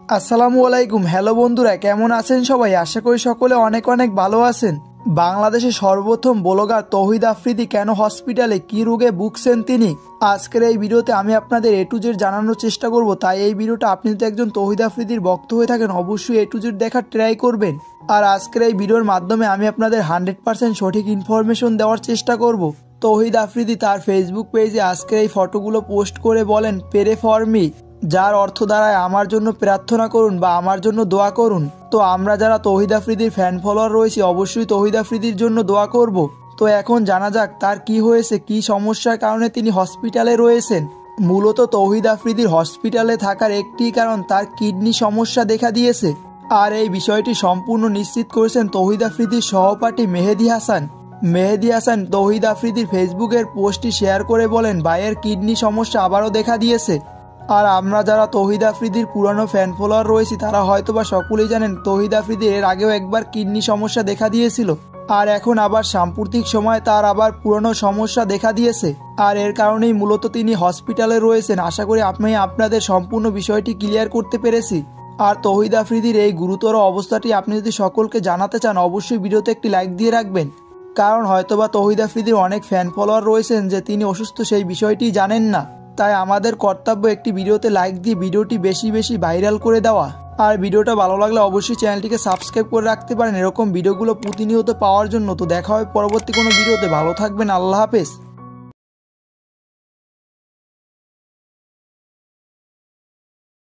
আসসালামু আলাইকুম। হ্যালো বন্ধুরা, কেমন আছেন সবাই? আশা করি সকলে অনেক অনেক ভালো আছেন। বাংলাদেশের সর্বপ্রথম ব্লগার তৌহিদ আফ্রিদি কেন হসপিটালে, কি রোগে ভুগছেন তিনি, আজকের এই ভিডিওতে আমি আপনাদের এ টু জেড জানানোর চেষ্টা করব। তাই এই ভিডিওটা আপনি যদি একজন তৌহিদ আফ্রিদির ভক্ত হয়ে থাকেন অবশ্যই এ টু জেড দেখার ট্রাই করবেন। আর আজকের এই ভিডিওর মাধ্যমে আমি আপনাদের 100% সঠিক ইনফরমেশন দেওয়ার চেষ্টা করব। তৌহিদ আফ্রিদি তার ফেসবুক পেজে আজকের এই ফটোগুলো পোস্ট করে বলেন প্রে ফর মি, যার অর্থ দাঁড়ায় আমার জন্য প্রার্থনা করুন বা আমার জন্য দোয়া করুন। তো আমরা যারা তৌহিদ আফ্রিদির ফ্যান ফলোয়ার রয়েছি অবশ্যই তৌহিদ আফ্রিদির জন্য দোয়া করব। তো এখন জানা যাক তার কি হয়েছে, কি সমস্যার কারণে তিনি হসপিটালে রয়েছেন। মূলত তৌহিদ আফ্রিদির হসপিটালে থাকার একটি কারণ, তার কিডনি সমস্যা দেখা দিয়েছে। আর এই বিষয়টি সম্পূর্ণ নিশ্চিত করেছেন তৌহিদ আফ্রিদির সহপাঠী মেহেদী হাসান। মেহেদী হাসান তৌহিদ আফ্রিদির ফেসবুকের পোস্টটি শেয়ার করে বলেন ভাইয়ের কিডনি সমস্যা আবারও দেখা দিয়েছে। আর আমরা যারা তৌহিদ আফ্রিদির পুরানো ফ্যান ফলোয়ার রয়েছি তারা হয়তোবা সকলেই জানেন তৌহিদ আফ্রিদির এর আগেও একবার কিডনি সমস্যা দেখা দিয়েছিল। আর এখন আবার সাম্প্রতিক সময় তার আবার পুরনো সমস্যা দেখা দিয়েছে। আর এর কারণেই মূলত তিনি হসপিটালে রয়েছেন। আশা করি আমি আপনাদের সম্পূর্ণ বিষয়টি ক্লিয়ার করতে পেরেছি। আর তৌহিদ আফ্রিদির এই গুরুতর অবস্থাটি আপনি যদি সকলকে জানাতে চান অবশ্যই ভিডিওতে একটি লাইক দিয়ে রাখবেন। কারণ হয়তোবা তৌহিদ আফ্রিদির অনেক ফ্যান ফলোয়ার রয়েছেন যে তিনি অসুস্থ সেই বিষয়টি জানেন না। তাই আমাদের কর্তব্য একটি ভিডিওতে লাইক দিয়ে ভিডিওটি বেশি বেশি ভাইরাল করে দেওয়া। আর ভিডিওটা ভালো লাগলে অবশ্যই চ্যানেলটিকে সাবস্ক্রাইব করে রাখতে পারেন এরকম ভিডিওগুলো প্রতিনিয়ত পাওয়ার জন্য। তো দেখা হয় পরবর্তী কোনো ভিডিওতে। ভালো থাকবেন, আল্লাহ হাফেজ।